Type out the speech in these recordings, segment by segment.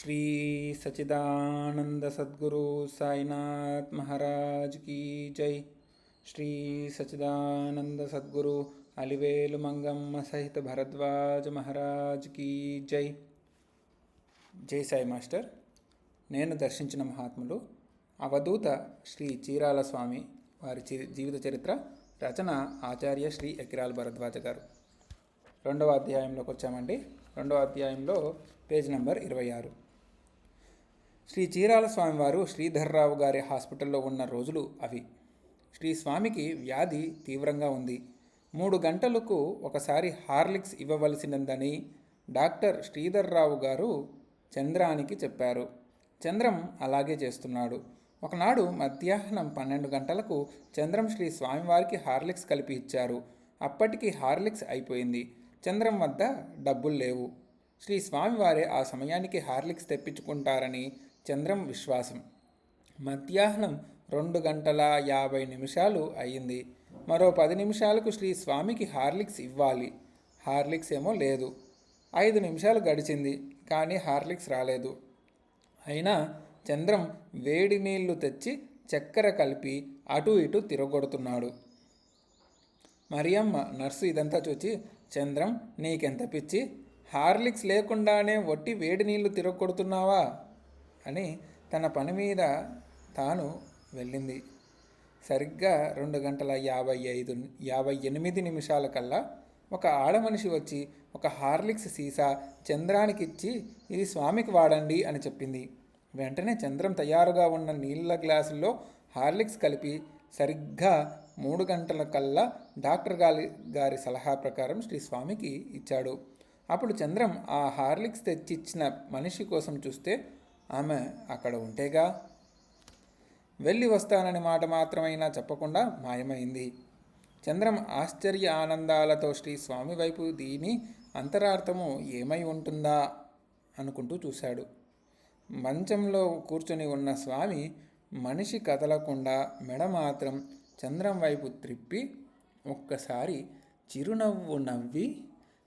Shri Sachidananda Sadhguru Sainath Maharaj key జై. శ్రీ సచిదానంద సద్గురు అలివేలు మంగమ్మ సహిత Bharadwaj Maharaj key జై. జై సాయి మాస్టర్. నేను దర్శించిన మహాత్ములు అవధూత శ్రీ చీరాల స్వామి వారి జీవిత చరిత్ర రచన ఆచార్య శ్రీ ఎకిరాల భరద్వాజ గారు. 2వ అధ్యాయంలోకి వచ్చామండి. 2వ అధ్యాయంలో పేజ్ నెంబర్ 26. శ్రీ చీరాల స్వామివారు శ్రీధర్రావు గారి హాస్పిటల్లో ఉన్న రోజులు అవి. శ్రీ స్వామికి వ్యాధి తీవ్రంగా ఉంది. 3 గంటలకు ఒకసారి హార్లిక్స్ ఇవ్వవలసినదని డాక్టర్ శ్రీధర్రావు గారు చంద్రానికి చెప్పారు. చంద్రం అలాగే చేస్తున్నాడు. ఒకనాడు మధ్యాహ్నం 12 గంటలకు చంద్రం శ్రీ స్వామివారికి హార్లిక్స్ కలిపి ఇచ్చారు. అప్పటికి హార్లిక్స్ అయిపోయింది. చంద్రం వద్ద డబ్బులు లేవు. శ్రీ స్వామివారే ఆ సమయానికి హార్లిక్స్ తెప్పించుకుంటారని చంద్రం విశ్వాసం. మధ్యాహ్నం 2:50 అయింది. మరో 10 నిమిషాలకు శ్రీ స్వామికి హార్లిక్స్ ఇవ్వాలి. హార్లిక్స్ ఏమో లేదు. 5 నిమిషాలు గడిచింది, కానీ హార్లిక్స్ రాలేదు. అయినా చంద్రం వేడి నీళ్లు తెచ్చి చక్కెర కలిపి అటు ఇటు తిరగొడుతున్నాడు. మరియమ్మ నర్సు ఇదంతా చూచి, చంద్రం, నీకెంత పిచ్చి, హార్లిక్స్ లేకుండానే వట్టి వేడి నీళ్లు తిరగొడుతున్నావా అని తన పని మీద తాను వెళ్ళింది. సరిగ్గా 2:58 కల్లా ఒక ఆడమనిషి వచ్చి ఒక హార్లిక్స్ సీసా చంద్రానికి ఇచ్చి, ఇది స్వామికి వాడండి అని చెప్పింది. వెంటనే చంద్రం తయారుగా ఉన్న నీళ్ళ గ్లాసుల్లో హార్లిక్స్ కలిపి సరిగ్గా 3 గంటలకల్లా డాక్టర్ గారి సలహా ప్రకారం శ్రీ స్వామికి ఇచ్చాడు. అప్పుడు చంద్రం ఆ హార్లిక్స్ తెచ్చిచ్చిన మనిషి కోసం చూస్తే ఆమె అక్కడ ఉంటేగా. వెళ్ళి వస్తానని మాట మాత్రమైనా చెప్పకుండా మాయమైంది. చంద్రం ఆశ్చర్య ఆనందాలతో శ్రీ స్వామి వైపు దీని అంతరార్థము ఏమై ఉంటుందా అనుకుంటూ చూశాడు. మంచంలో కూర్చొని ఉన్న స్వామి మనిషి కదలకుండా మెడ మాత్రం చంద్రం వైపు త్రిప్పి ఒక్కసారి చిరునవ్వు నవ్వి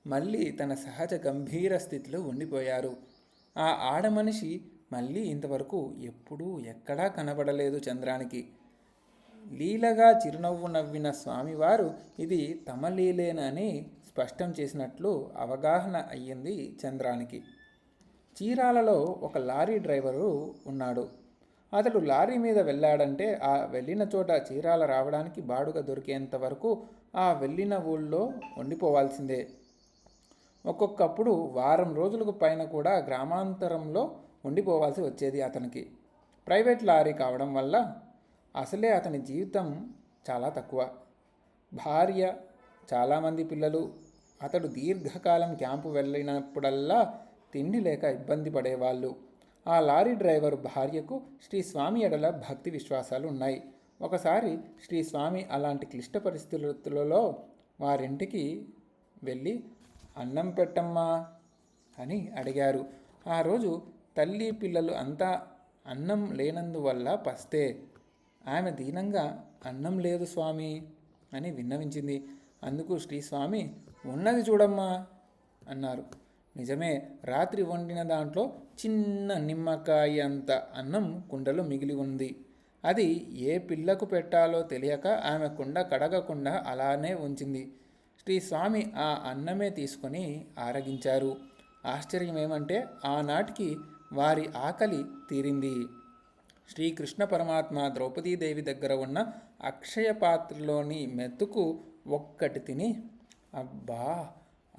మళ్ళీ తన సహజ గంభీర స్థితిలో ఉండిపోయారు. ఆ ఆడమనిషి మళ్ళీ ఇంతవరకు ఎప్పుడూ ఎక్కడా కనబడలేదు చంద్రానికి. లీలగా చిరునవ్వు నవ్విన స్వామివారు ఇది తమ లీలేనని స్పష్టం చేసినట్లు అవగాహన అయ్యింది చంద్రానికి. చీరాలలో ఒక లారీ డ్రైవరు ఉన్నాడు. అతడు లారీ మీద వెళ్ళాడంటే ఆ వెళ్ళిన చోట చీరాల రావడానికి బాడుగ దొరికేంత వరకు ఆ వెళ్ళిన ఊళ్ళో ఉండిపోవాల్సిందే. ఒక్కొక్కప్పుడు వారం రోజులకు పైన కూడా గ్రామాంతరంలో ఉండిపోవాల్సి వచ్చేది అతనికి. ప్రైవేట్ లారీ కావడం వల్ల అసలే అతని జీవితం చాలా తక్కువ. భార్య, చాలామంది పిల్లలు. అతడు దీర్ఘకాలం క్యాంపు వెళ్ళినప్పుడల్లా తిండి లేక ఇబ్బంది పడేవాళ్ళు. ఆ లారీ డ్రైవరు భార్యకు శ్రీ స్వామి ఎడల భక్తి విశ్వాసాలు ఉన్నాయి. ఒకసారి శ్రీ స్వామి అలాంటి క్లిష్ట పరిస్థితులలో వారింటికి వెళ్ళి, అన్నం పెట్టమ్మా అని అడిగారు. ఆ రోజు తల్లి పిల్లలు అంతా అన్నం లేనందువల్ల పస్తే. ఆమె దీనంగా, అన్నం లేదు స్వామి అని విన్నవించింది. అందుకు శ్రీ స్వామి, ఉన్నది చూడమ్మా అన్నారు. నిజమే, రాత్రి వండిన దాంట్లో చిన్న నిమ్మకాయ అంత అన్నం కుండలో మిగిలి ఉంది. అది ఏ పిల్లకు పెట్టాలో తెలియక ఆమె కుండ కడగకుండా అలానే ఉంచింది. శ్రీ స్వామి ఆ అన్నమే తీసుకొని ఆరగించారు. ఆశ్చర్యం ఏమంటే ఆనాటికి వారి ఆకలి తీరింది. శ్రీకృష్ణ పరమాత్మ ద్రౌపదీదేవి దగ్గర ఉన్న అక్షయ పాత్రలోని మెతుకు ఒక్కటి తిని, అబ్బా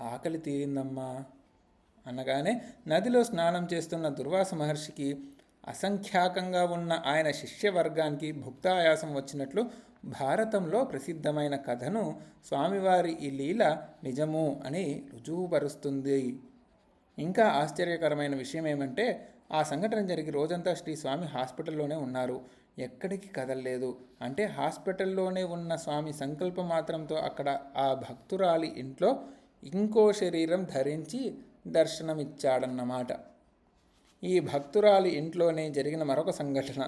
ఆకలి తీరిందమ్మా అనగానే నదిలో స్నానం చేస్తున్న దుర్వాస మహర్షికి, అసంఖ్యాకంగా ఉన్న ఆయన శిష్యవర్గానికి భుక్తాయాసం వచ్చినట్లు భారతంలో ప్రసిద్ధమైన కథను స్వామివారి ఈ లీల నిజము అని రుజువుపరుస్తుంది. ఇంకా ఆశ్చర్యకరమైన విషయం ఏమంటే ఆ సంఘటన జరిగి రోజంతా శ్రీ స్వామి హాస్పిటల్లోనే ఉన్నారు. ఎక్కడికి కదలలేదు. అంటే హాస్పిటల్లోనే ఉన్న స్వామి సంకల్ప మాత్రంతో అక్కడ ఆ భక్తురాలి ఇంట్లో ఇంకో శరీరం ధరించి దర్శనమిచ్చాడన్నమాట. ఈ భక్తురాలి ఇంట్లోనే జరిగిన మరొక సంఘటన.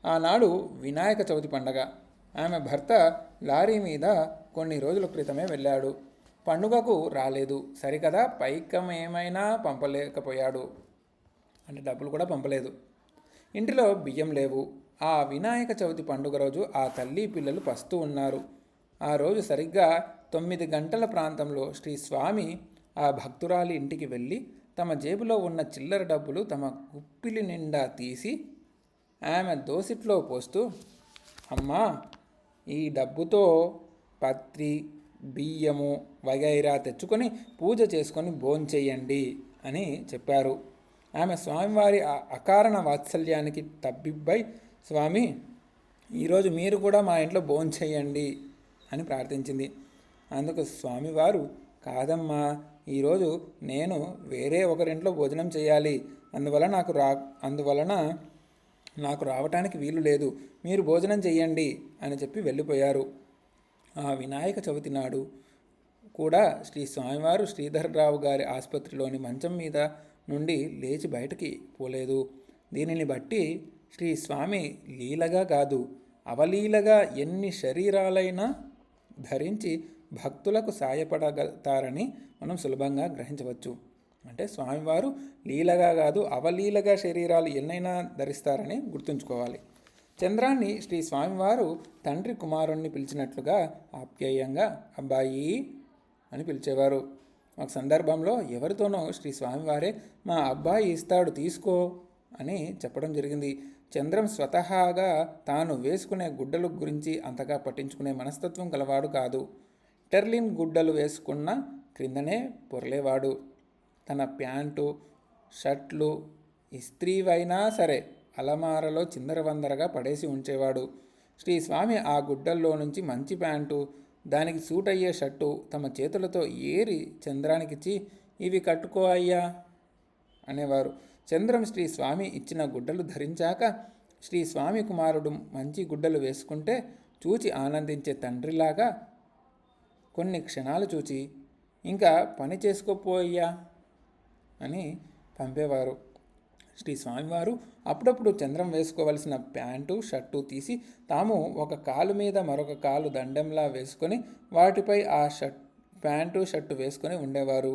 ఆనాడు వినాయక చవితి పండగ. ఆమె భర్త లారీ మీద కొన్ని రోజుల క్రితమే వెళ్ళాడు. పండుగకు రాలేదు సరికదా, పైకం ఏమైనా పంపలేకపోయాడు. అంటే డబ్బులు కూడా పంపలేదు. ఇంటిలో బియ్యం లేవు. ఆ వినాయక చవితి పండుగ రోజు ఆ తల్లి పిల్లలు పస్తూ ఉన్నారు. ఆ రోజు సరిగ్గా 9 గంటల ప్రాంతంలో శ్రీ స్వామి ఆ భక్తురాలి ఇంటికి వెళ్ళి తమ జేబులో ఉన్న చిల్లర డబ్బులు తమ గుప్పిలి నిండా తీసి ఆమె దోసిట్లో పోస్తూ, అమ్మా, ఈ డబ్బుతో పత్రి, బియ్యము వగైరా తెచ్చుకొని పూజ చేసుకొని భోంచెయ్యండి అని చెప్పారు. ఆమె స్వామివారి అకారణ వాత్సల్యానికి తబ్బిబ్బై, స్వామి, ఈరోజు మీరు కూడా మా ఇంట్లో భోంచెయ్యండి అని ప్రార్థించింది. అందుకు స్వామివారు, కాదమ్మా, ఈరోజు నేను వేరే ఒకరింట్లో భోజనం చేయాలి, అందువలన నాకు రావటానికి వీలు లేదు, మీరు భోజనం చెయ్యండి అని చెప్పి వెళ్ళిపోయారు. ఆ వినాయక చవితి నాడు కూడా శ్రీ స్వామివారు శ్రీధర్రావు గారి ఆసుపత్రిలోని మంచం మీద నుండి లేచి బయటికి పోలేదు. దీనిని బట్టి శ్రీ స్వామి లీలగా కాదు, అవలీలగా ఎన్ని శరీరాలైనా ధరించి భక్తులకు సాయపడగలుగుతారని మనం సులభంగా గ్రహించవచ్చు. అంటే స్వామివారు లీలగా కాదు, అవలీలగా శరీరాలు ఎన్నైనా ధరిస్తారని గుర్తుంచుకోవాలి. చంద్రాన్ని శ్రీ స్వామివారు తండ్రి కుమారుణ్ణి పిలిచినట్లుగా ఆప్యాయంగా అబ్బాయి అని పిలిచేవారు. ఒక సందర్భంలో ఎవరితోనో శ్రీ స్వామివారే మా అబ్బాయి ఇస్తాడు తీసుకో అని చెప్పడం జరిగింది. చంద్రం స్వతహాగా తాను వేసుకునే గుడ్డల గురించి అంతగా పట్టించుకునే మనస్తత్వం గలవాడు కాదు. టెర్లిన్ గుడ్డలు వేసుకున్న క్రిందనే పొరలేవాడు. తన ప్యాంటు, షర్ట్లు ఇస్త్రీవైనా సరే అలమారలో చిందరవందరగా పడేసి ఉంచేవాడు. శ్రీ స్వామి ఆ గుడ్డల్లో నుంచి మంచి ప్యాంటు, దానికి సూట్ అయ్యే షర్టు తమ చేతులతో ఏరి చంద్రానికిచ్చి, ఇవి కట్టుకో అయ్యా అనేవారు. చంద్రం శ్రీ స్వామి ఇచ్చిన గుడ్డలు ధరించాక శ్రీ స్వామి కుమారుడు మంచి గుడ్డలు వేసుకుంటే చూచి ఆనందించే తండ్రిలాగా కొన్ని క్షణాలు చూచి, ఇంకా పని చేసుకోపోయ్యా అని పంపేవారు. శ్రీ స్వామివారు అప్పుడప్పుడు చంద్రం వేసుకోవలసిన ప్యాంటు, షర్టు తీసి తాము ఒక కాలు మీద మరొక కాలు దండెంలా వేసుకొని వాటిపై ఆ ప్యాంటు, షర్టు వేసుకొని ఉండేవారు.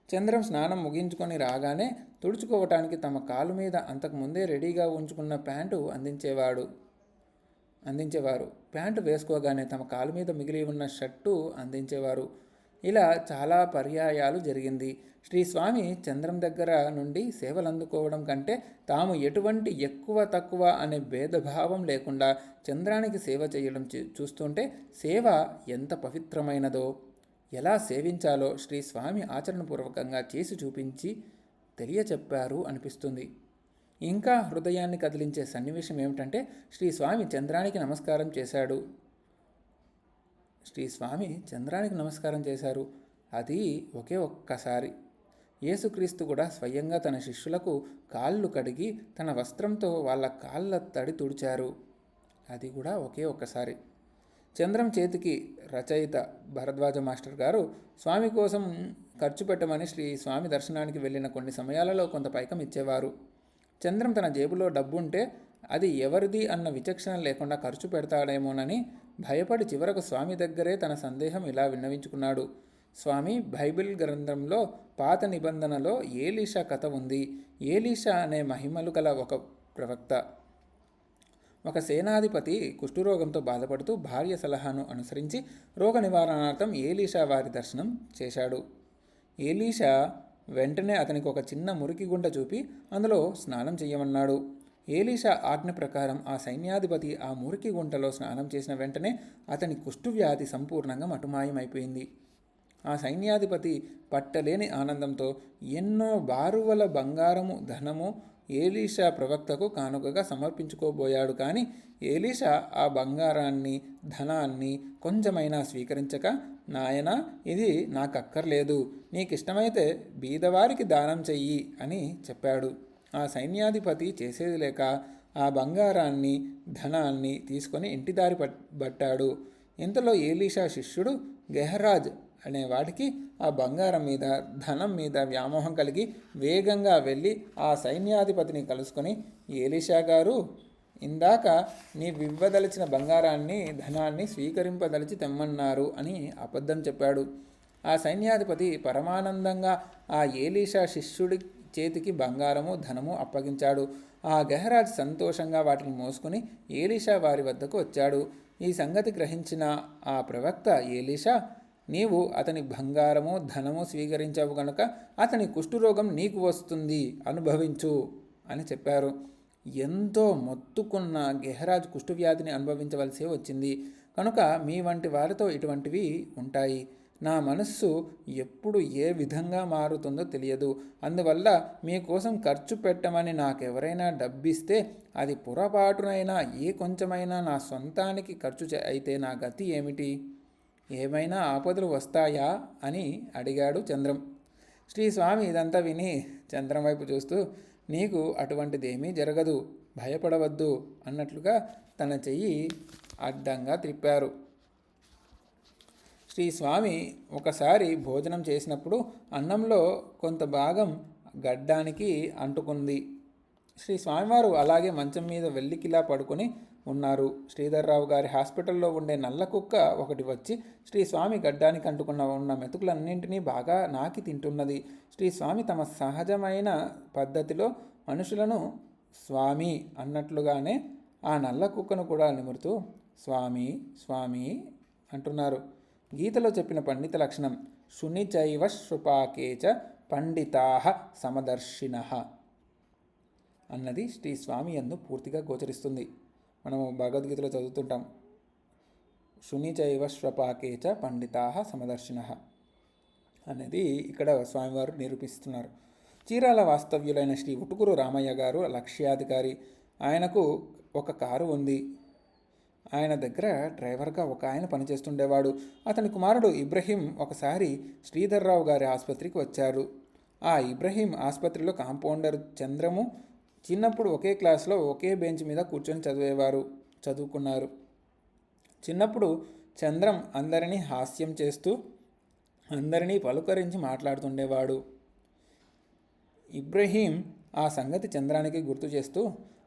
చంద్రం స్నానం ముగించుకొని రాగానే తుడుచుకోవటానికి తమ కాలు మీద అంతకుముందే రెడీగా ఉంచుకున్న ప్యాంటు అందించేవారు. ప్యాంటు వేసుకోగానే తమ కాలు మీద మిగిలి ఉన్న షర్టు అందించేవారు. ఇలా చాలా పర్యాయాలు జరిగింది. శ్రీ స్వామి చంద్రం దగ్గర నుండి సేవలు అందుకోవడం కంటే తాము ఎటువంటి ఎక్కువ తక్కువ అనే భేదభావం లేకుండా చంద్రానికి సేవ చేయడం చూస్తుంటే సేవ ఎంత పవిత్రమైనదో, ఎలా సేవించాలో శ్రీ స్వామి ఆచరణపూర్వకంగా చేసి చూపించి తెలియచెప్పారు అనిపిస్తుంది. ఇంకా హృదయాన్ని కదిలించే సన్నివేశం ఏమిటంటే శ్రీ స్వామి చంద్రానికి నమస్కారం చేశారు. అది ఒకే ఒక్కసారి. యేసుక్రీస్తు కూడా స్వయంగా తన శిష్యులకు కాళ్ళు కడిగి తన వస్త్రంతో వాళ్ళ కాళ్ళ తడి తుడిచారు. అది కూడా ఒకే ఒక్కసారి. చంద్రం చేతికి రచయిత భరద్వాజ మాస్టర్ గారు స్వామి కోసం ఖర్చు పెట్టమని శ్రీ స్వామి దర్శనానికి వెళ్ళిన కొన్ని సమయాలలో కొంత పైకం ఇచ్చేవారు. చంద్రం తన జేబులో డబ్బుంటే అది ఎవరిది అన్న విచక్షణ లేకుండా ఖర్చు పెడతాడేమోనని భయపడి చివరకు స్వామి దగ్గరే తన సందేహం ఇలా విన్నవించుకున్నాడు. స్వామి, బైబిల్ గ్రంథంలో పాత నిబంధనలో ఏలీషా కథ ఉంది. ఏలీషా అనే మహిమలు గల ఒక ప్రవక్త. ఒక సేనాధిపతి కుష్ఠరోగంతో బాధపడుతూ భార్య సలహాను అనుసరించి రోగ నివారణార్థం ఏలీషా వారి దర్శనం చేశాడు. ఏలీషా వెంటనే అతనికి ఒక చిన్న మురికి గుంట చూపి అందులో స్నానం చేయమన్నాడు. ఏలీషా ఆజ్ఞ ప్రకారం ఆ సైన్యాధిపతి ఆ మురికి గుంటలో స్నానం చేసిన వెంటనే అతని కుష్ఠువ్యాధి సంపూర్ణంగా మటుమాయమైపోయింది. ఆ సైన్యాధిపతి పట్టలేని ఆనందంతో ఎన్నో బారువల బంగారము, ధనము ఏలీషా ప్రవక్తకు కానుకగా సమర్పించుకోబోయాడు. కానీ ఏలీషా ఆ బంగారాన్ని, ధనాన్ని కొంచెమైనా స్వీకరించక, నాయనా, ఇది నాకక్కర్లేదు, నీకిష్టమైతే బీదవారికి దానం చెయ్యి అని చెప్పాడు. ఆ సైన్యాధిపతి చేసేది లేక ఆ బంగారాన్ని, ధనాన్ని తీసుకొని ఇంటిదారి పట్టాడు. ఇంతలో ఏలీషా శిష్యుడు గెహరాజ్ అనే వాడికి ఆ బంగారం మీద, ధనం మీద వ్యామోహం కలిగి వేగంగా వెళ్ళి ఆ సైన్యాధిపతిని కలుసుకొని, ఏలీషా గారు, ఇందాక నీవివ్వదలిచిన బంగారాన్ని, ధనాన్ని స్వీకరింపదలిచి తెమ్మన్నారు అని అబద్ధం చెప్పాడు. ఆ సైన్యాధిపతి పరమానందంగా ఆ ఏలీషా శిష్యుడి చేతికి బంగారము ధనము అప్పగించాడు. ఆ గెహరాజ్ సంతోషంగా వాటిని మోసుకుని ఏలీషా వారి వద్దకు వచ్చాడు. ఈ సంగతి గ్రహించిన ఆ ప్రవక్త ఏలీషా, నీవు అతని బంగారము ధనము స్వీకరించావు గనుక అతని కుష్ఠురోగం నీకు వస్తుంది, అనుభవించు అని చెప్పారు. ఎంతో మొత్తుకున్న గెహరాజ్ కుష్ఠవ్యాధిని అనుభవించవలసి వచ్చింది. కనుక మీ వంటి వారితో ఇటువంటివి ఉంటాయి. నా మనస్సు ఎప్పుడు ఏ విధంగా మారుతుందో తెలియదు. అందువల్ల మీకోసం ఖర్చు పెట్టమని నాకెవరైనా డబ్బిస్తే అది పొరపాటునైనా ఏ కొంచెమైనా నా సొంతానికి ఖర్చు అయితే నా గతి ఏమిటి? ఏమైనా ఆపదలు వస్తాయా అని అడిగాడు చంద్రం. శ్రీస్వామి ఇదంతా విని చంద్రం వైపు చూస్తూ, నీకు అటువంటిదేమీ జరగదు, భయపడవద్దు అన్నట్లుగా తన చెయ్యి అడ్డంగా త్రిప్పారు. శ్రీస్వామి ఒకసారి భోజనం చేసినప్పుడు అన్నంలో కొంత భాగం గడ్డానికి అంటుకుంది. శ్రీ స్వామివారు అలాగే మంచం మీద వెల్లికిలా పడుకొని ఉన్నారు. శ్రీధర్రావు గారి హాస్పిటల్లో ఉండే నల్ల కుక్క ఒకటి వచ్చి శ్రీస్వామి గడ్డానికి ఉన్న మెతుకులన్నింటినీ బాగా నాకి తింటున్నది. శ్రీస్వామి తమ సహజమైన పద్ధతిలో మనుషులను స్వామి అన్నట్లుగానే ఆ నల్ల కుక్కను కూడా నిమురుతూ స్వామి స్వామి అంటున్నారు. గీతలో చెప్పిన పండిత లక్షణం శునిచైవ శృపాకేచ పండితాః సమదర్శినః అన్నది శ్రీ స్వామి యందు పూర్తిగా గోచరిస్తుంది. మనము భగవద్గీతలో చదువుతుంటాం, శునిచైవ శృపాకేచ పండితాః సమదర్శినః అనేది ఇక్కడ స్వామివారు నిరూపిస్తున్నారు. చీరాల వాస్తవ్యులైన శ్రీ ఉటుకురు రామయ్య గారు లక్ష్యాధికారి. ఆయనకు ఒక కారు ఉంది. ఆయన దగ్గర డ్రైవర్గా ఒక ఆయన పనిచేస్తుండేవాడు. అతని కుమారుడు ఇబ్రహీం ఒకసారి శ్రీధర్రావు గారి ఆసుపత్రికి వచ్చారు. ఆ ఇబ్రహీం ఆసుపత్రిలో కాంపౌండర్ చంద్రము చిన్నప్పుడు ఒకే క్లాస్లో ఒకే బెంచ్ మీద కూర్చొని చదువుకున్నారు. చిన్నప్పుడు చంద్రం అందరినీ హాస్యం చేస్తూ అందరినీ పలుకరించి మాట్లాడుతుండేవాడు. ఇబ్రహీం ఆ సంగతి చంద్రానికి గుర్తు చేస్తూ,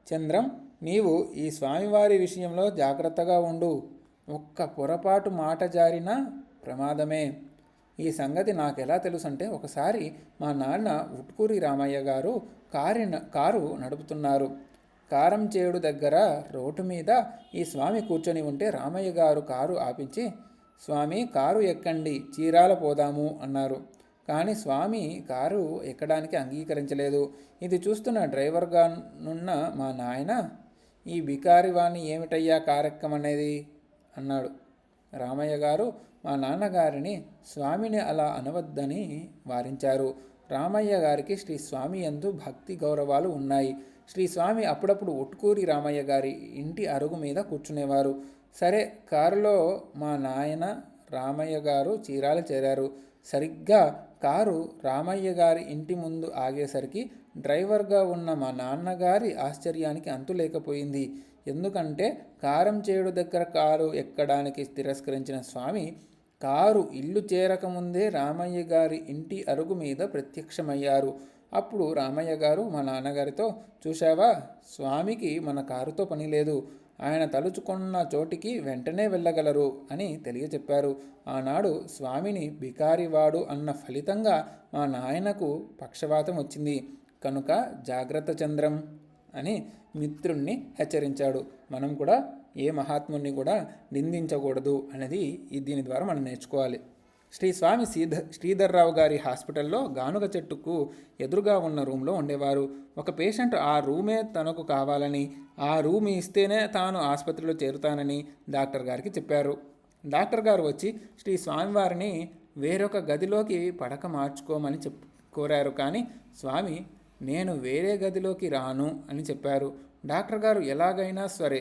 చంద్రం, నీవు ఈ స్వామివారి విషయంలో జాగ్రత్తగా ఉండు. ఒక్క పొరపాటు మాట జారినా ప్రమాదమే. ఈ సంగతి నాకెలా తెలుసంటే, ఒకసారి మా నాన్న ఉట్కూరి రామయ్య గారు కారు నడుపుతున్నారు. కారంచేడు దగ్గర రోడ్డు మీద ఈ స్వామి కూర్చొని ఉంటే రామయ్య గారు కారు ఆపించి, స్వామి కారు ఎక్కండి, చీరాల పోదాము అన్నారు. కానీ స్వామి కారు ఎక్కడానికి అంగీకరించలేదు. ఇది చూస్తున్న డ్రైవర్గా నున్న మా నాయన, ఈ బికారి వాణ్ణి ఏమిటయ్యా కారెక్కమనేది అన్నాడు. రామయ్య గారు మా నాన్నగారిని స్వామిని అలా అనవద్దని వారించారు. రామయ్య గారికి శ్రీ స్వామి యందు భక్తి గౌరవాలు ఉన్నాయి. శ్రీ స్వామి అప్పుడప్పుడు ఉట్కూరి రామయ్య గారి ఇంటి అరుగు మీద కూర్చునేవారు. సరే, కారులో మా నాయన రామయ్య గారు చీరాల చేరారు. సరిగ్గా కారు రామయ్య గారి ఇంటి ముందు ఆగేసరికి డ్రైవర్గా ఉన్న మా నాన్నగారి ఆశ్చర్యానికి అంతు లేకపోయింది. ఎందుకంటే కారంచేడు దగ్గర కారు ఎక్కడానికి తిరస్కరించిన స్వామి కారు ఇల్లు చేరకముందే రామయ్య గారి ఇంటి అరుగు మీద ప్రత్యక్షమయ్యారు. అప్పుడు రామయ్య గారు మా నాన్నగారితో, చూశావా, స్వామికి మన కారుతో పని లేదు, ఆయన తలుచుకున్న చోటికి వెంటనే వెళ్ళగలరు అని తెలియచెప్పారు. ఆనాడు స్వామిని బికారివాడు అన్న ఫలితంగా మా నాయనకు పక్షవాతం వచ్చింది. కనుక జాగ్రత్త చంద్రం అని మిత్రుణ్ణి హెచ్చరించాడు. మనం కూడా ఏ మహాత్ముని కూడా నిందించకూడదు అనేది దీని ద్వారా మనం నేర్చుకోవాలి. శ్రీ స్వామి శ్రీధర్రావు గారి హాస్పిటల్లో గానుగ చెట్టుకు ఎదురుగా ఉన్న రూమ్లో ఉండేవారు. ఒక పేషెంట్ ఆ రూమే తనకు కావాలని, ఆ రూమ్ ఇస్తేనే తాను ఆసుపత్రిలో చేరుతానని డాక్టర్ గారికి చెప్పారు. డాక్టర్ గారు వచ్చి శ్రీ స్వామివారిని వేరొక గదిలోకి పడక మార్చుకోమని కోరారు. కానీ స్వామి, నేను వేరే గదిలోకి రాను అని చెప్పారు. డాక్టర్ గారు ఎలాగైనా సరే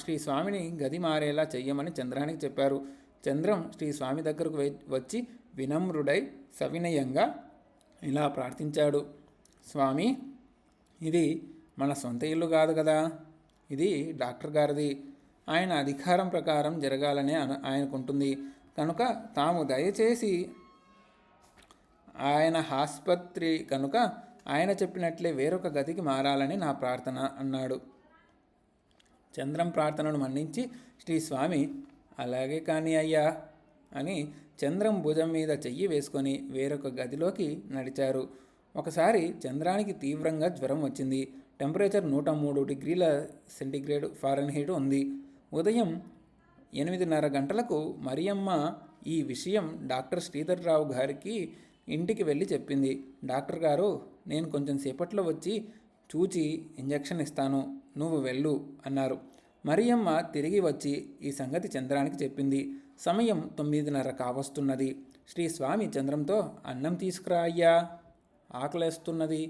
శ్రీ స్వామిని గది మారేలా చెయ్యమని చంద్రానికి చెప్పారు. చంద్రం శ్రీ స్వామి దగ్గరకు వచ్చి వినమ్రుడై సవినయంగా ఇలా ప్రార్థించాడు. స్వామి, ఇది మన సొంత ఇల్లు కాదు కదా, ఇది డాక్టర్ గారిది. ఆయన అధికారం ప్రకారం జరగాలనే ఆయనకుంటుంది. కనుక తాము దయచేసి ఆయన ఆసుపత్రి కనుక ఆయన చెప్పినట్లే వేరొక గదికి మారాలని నా ప్రార్థన అన్నాడు. చంద్రం ప్రార్థనను మన్నించి శ్రీ స్వామి, అలాగే కానీ అయ్యా అని చంద్రం భుజం మీద చెయ్యి వేసుకొని వేరొక గదిలోకి నడిచారు. ఒకసారి చంద్రానికి తీవ్రంగా జ్వరం వచ్చింది. టెంపరేచర్ 103 డిగ్రీల ఫారెన్హీట్ ఉంది. ఉదయం 8:30 గంటలకు మరియమ్మ ఈ విషయం డాక్టర్ శ్రీధర్రావు గారికి ఇంటికి వెళ్ళి చెప్పింది. డాక్టర్ గారు, నేను కొంచెం సేపట్లో వచ్చి చూచి ఇంజెక్షన్ ఇస్తాను, నువ్వు వెళ్ళు అన్నారు. మరియమ్మ తిరిగి వచ్చి ఈ సంగతి చంద్రానికి చెప్పింది. సమయం 9:30 కావస్తున్నది. శ్రీ స్వామి చంద్రంతో, అన్నం తీసుకురా అయ్యా, ఆకలేస్తున్నది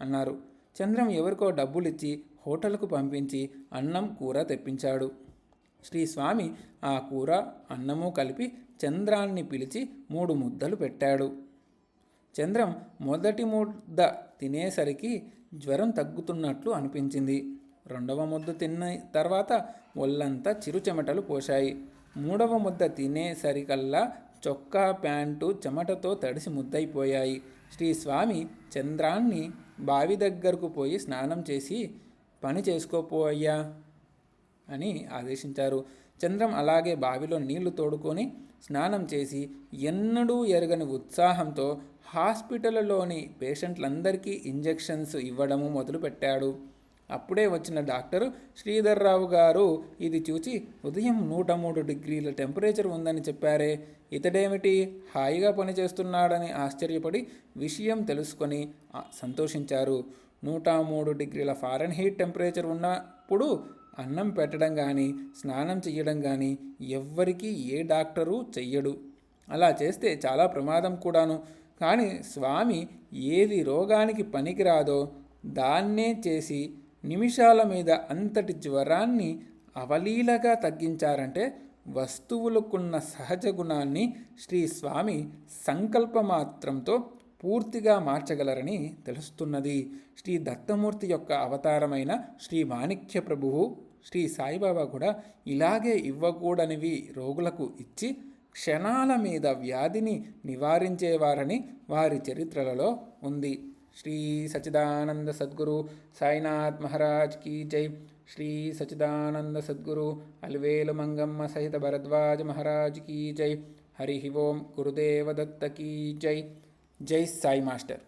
అన్నారు. చంద్రం ఎవరికో డబ్బులిచ్చి హోటల్కు పంపించి అన్నం కూర తెప్పించాడు. శ్రీ స్వామి ఆ కూర అన్నము కలిపి చంద్రాన్ని పిలిచి 3 ముద్దలు పెట్టాడు. చంద్రం మొదటి ముద్ద తినేసరికి జ్వరం తగ్గుతున్నట్లు అనిపించింది. 2వ ముద్ద తిన్న తర్వాత ఒళ్ళంతా చిరుచెమటలు పోశాయి. 3వ ముద్ద తినేసరికల్లా చొక్కా ప్యాంటు చెమటతో తడిసి ముద్దయిపోయాయి. శ్రీ స్వామి చంద్రాన్ని బావి దగ్గరకు పోయి స్నానం చేసి పని చేసుకోపోయ్యా అని ఆదేశించారు. చంద్రం అలాగే బావిలో నీళ్లు తోడుకొని స్నానం చేసి ఎన్నడూ ఎరగని ఉత్సాహంతో హాస్పిటల్లోని పేషెంట్లందరికీ ఇంజెక్షన్స్ ఇవ్వడము మొదలుపెట్టాడు. అప్పుడే వచ్చిన డాక్టరు శ్రీధర్రావు గారు ఇది చూచి, ఉదయం 103 డిగ్రీల టెంపరేచర్ ఉందని చెప్పారే, ఇతడేమిటి హాయిగా పనిచేస్తున్నాడని ఆశ్చర్యపడి విషయం తెలుసుకొని సంతోషించారు. 103 డిగ్రీల ఫారెన్హీట్ టెంపరేచర్ ఉన్నప్పుడు అన్నం పెట్టడం కానీ స్నానం చెయ్యడం కానీ ఎవ్వరికీ ఏ డాక్టరు చెయ్యడు. అలా చేస్తే చాలా ప్రమాదం కూడాను. కానీ స్వామి ఏది రోగానికి పనికిరాదో దాన్నే చేసి నిమిషాల మీద అంతటి జ్వరాన్ని అవలీలగా తగ్గించారంటే వస్తువులకున్న సహజ గుణాన్ని శ్రీ స్వామి సంకల్పమాత్రంతో పూర్తిగా మార్చగలరని తెలుస్తున్నది. శ్రీ దత్తమూర్తి యొక్క అవతారమైన శ్రీ మాణిక్య ప్రభువు శ్రీ సాయిబాబా కూడా ఇలాగే ఇవ్వకూడనివి రోగులకు ఇచ్చి క్షణాల మీద వ్యాధిని నివారించేవారని వారి చరిత్రలలో ఉంది. శ్రీ సచ్చిదానంద సద్గురు సాయినాథ్ మహారాజ్ కీ జై. శ్రీ సచ్చిదానంద సద్గురు అలివేలు మంగమ్మ సహిత భరద్వాజ మహారాజ్ కీ జై. హరి ఓం. గురుదేవ దత్త కీ జై. జై సాయి మాస్టర్.